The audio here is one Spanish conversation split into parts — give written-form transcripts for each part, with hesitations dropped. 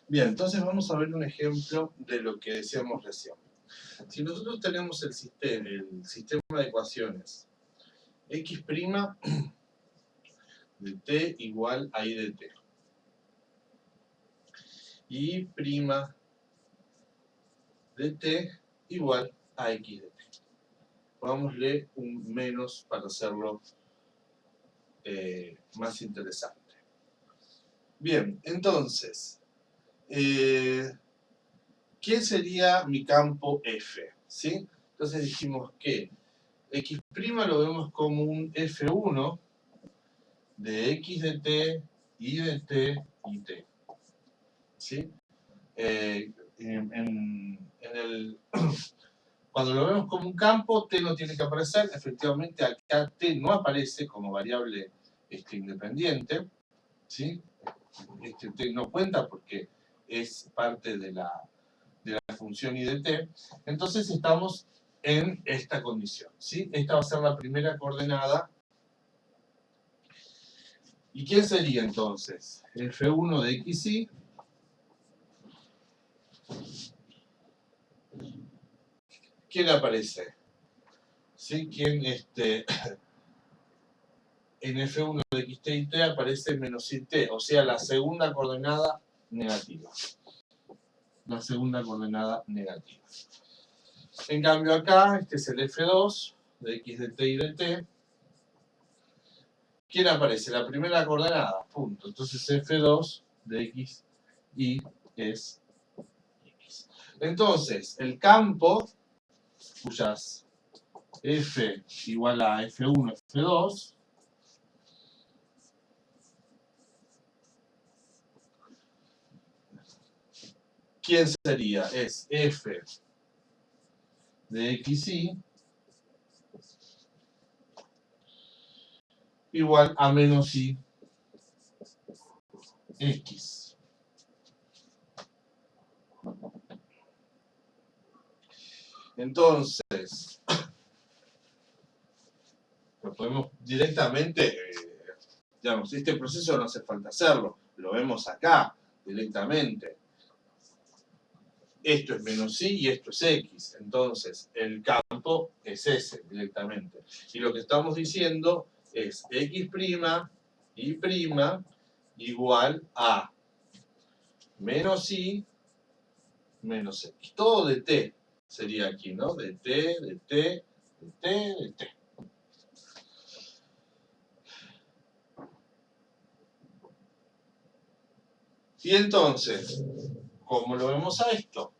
Bien, entonces vamos a ver un ejemplo de lo que decíamos recién. Si nosotros tenemos el sistema de ecuaciones x' de t igual a y de t, y y' de t igual a x de t. Pongámosle un menos para hacerlo más interesante. Bien, entonces, ¿qué sería mi campo F? ¿Sí? Entonces dijimos que x' lo vemos como un F1 de x de t, y de t y t. ¿Sí? Cuando lo vemos como un campo, t no tiene que aparecer. Efectivamente, acá t no aparece como variable independiente. ¿Sí? T no cuenta porque es parte de la función y de t. Entonces estamos en esta condición. ¿Sí? Esta va a ser la primera coordenada. ¿Y quién sería entonces? F1 de xy. ¿Quién aparece? ¿Sí? ¿Quién en F1 de xt y t aparece menos y t? O sea, la segunda coordenada negativa. La segunda coordenada negativa. En cambio acá, este es el F2 de x de t y de t. ¿Quién aparece? La primera coordenada, punto. Entonces F2 de x y es x. Entonces, el campo, cuyas F igual a F1, F2, ¿quién sería? Es F de xy igual a menos y x. Entonces, lo podemos directamente, digamos, este proceso no hace falta hacerlo, lo vemos acá directamente. Esto es menos y esto es x, entonces el campo es ese directamente. Y lo que estamos diciendo es x' y' igual a menos y menos x. Todo de t sería aquí, ¿no? De t, de t, de t, de t. Y entonces, ¿cómo lo vemos a esto?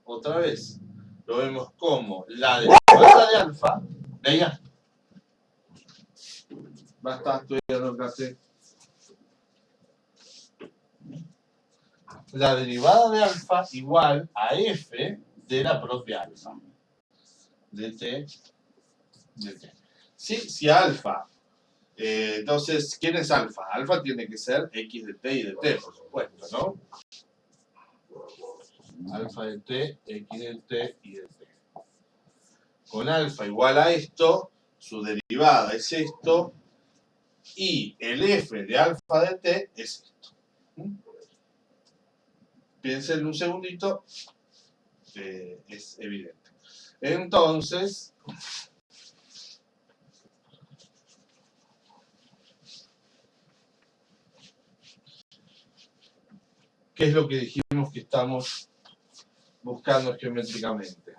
Otra vez, lo vemos como la derivada de alfa. Vean. Basta estudiando clase. La derivada de alfa igual a f de la propia alfa. De t, de t. ¿Sí? Si alfa. Entonces, ¿quién es alfa? Alfa tiene que ser x de t y de t, por supuesto, ¿no? Alfa de t, x de t y de t. Con alfa igual a esto, su derivada es esto, y el f de alfa de t es esto. Piensen un segundito, es evidente. Entonces, ¿qué es lo que dijimos que estamos buscando geométricamente?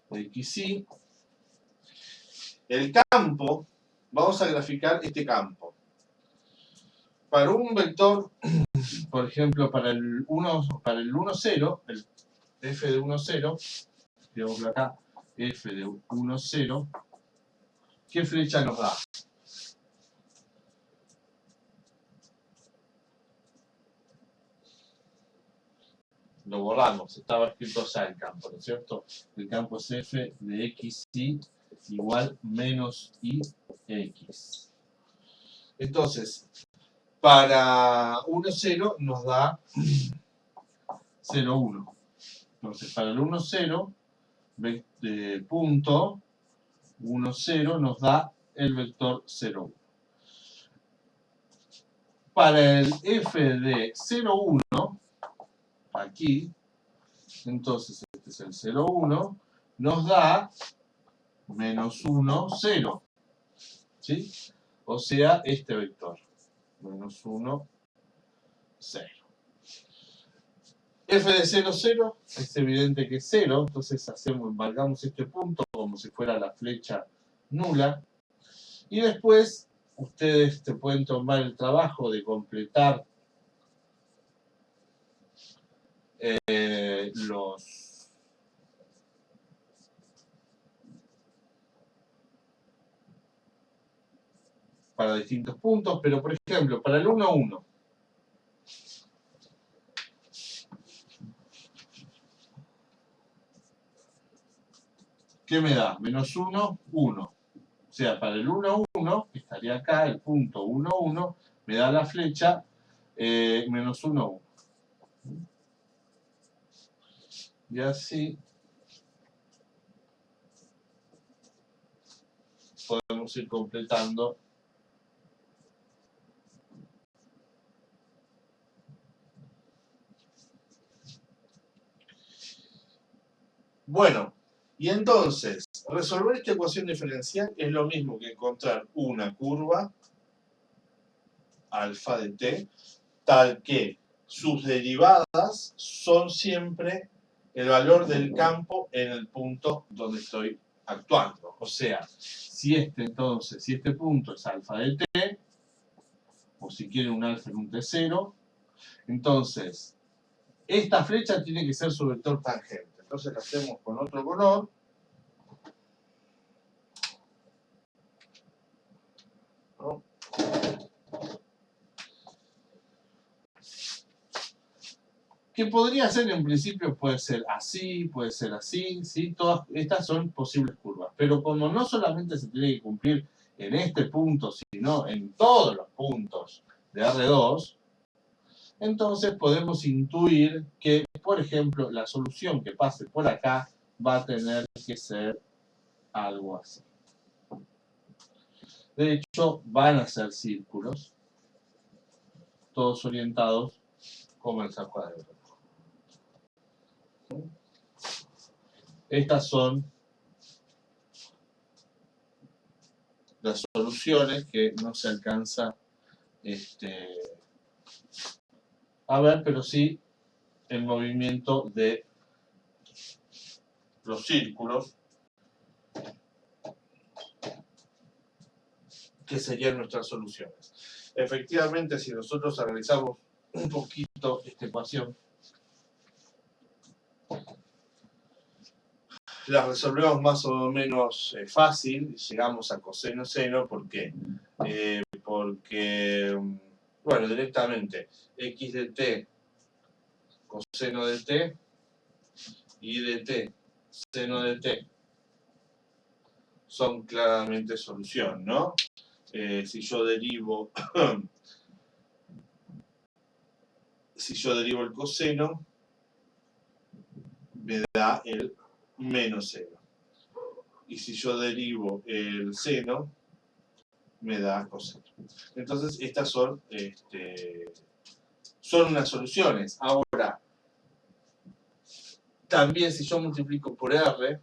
XY. El campo, vamos a graficar este campo. Para un vector, por ejemplo, para el 1, 0, el f de 1, 0, digámoslo acá, f de 1, 0, ¿qué flecha nos da? Lo borramos, estaba escrito ya el campo, ¿no es cierto? El campo es f de xy igual menos y x. Entonces, para 1, 0 nos da 0, 1. Entonces, para el 1, 0, punto 1, 0 nos da el vector 0, 1. para el f de 0, 1, aquí, entonces este es el 0, 1, nos da menos 1, 0. ¿Sí? O sea, este vector. Menos 1, 0. F de 0, 0, es evidente que es 0, entonces marcamos este punto como si fuera la flecha nula. Y después, ustedes pueden tomar el trabajo de completar para distintos puntos, pero por ejemplo, para el 1, 1. ¿Qué me da? Menos 1, 1. O sea, para el 1, 1, que estaría acá, el punto 1, 1, me da la flecha menos 1, 1. Y así podemos ir completando Bueno, y entonces, resolver esta ecuación diferencial es lo mismo que encontrar una curva alfa de t, tal que sus derivadas son siempre el valor del campo en el punto donde estoy actuando. O sea, si este punto es alfa de t, o si quiere un alfa en un t0, entonces esta flecha tiene que ser su vector tangente. Entonces la hacemos con otro color. ¿No? Que podría ser en principio, puede ser así, ¿sí? Todas estas son posibles curvas. Pero como no solamente se tiene que cumplir en este punto, sino en todos los puntos de R2, entonces podemos intuir que, por ejemplo, la solución que pase por acá va a tener que ser algo así. De hecho, van a ser círculos, todos orientados como el cuadrado. Estas son las soluciones que no se alcanza a ver, pero sí el movimiento de los círculos, que serían nuestras soluciones. Efectivamente, si nosotros analizamos un poquito esta ecuación, la resolvemos más o menos fácil, llegamos a coseno seno, ¿por qué? Porque, bueno, directamente x de t coseno de t y de t seno de t son claramente solución, ¿no? Si yo derivo el coseno, me da el menos seno. Y si yo derivo el seno, me da coseno. Entonces, estas son unas soluciones. Ahora, también si yo multiplico por R,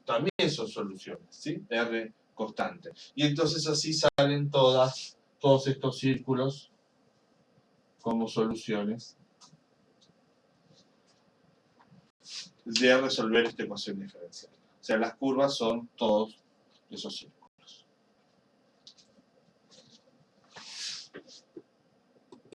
también son soluciones, ¿sí? R constante. Y entonces así salen todos estos círculos como soluciones de resolver esta ecuación diferencial. O sea, las curvas son todos esos círculos.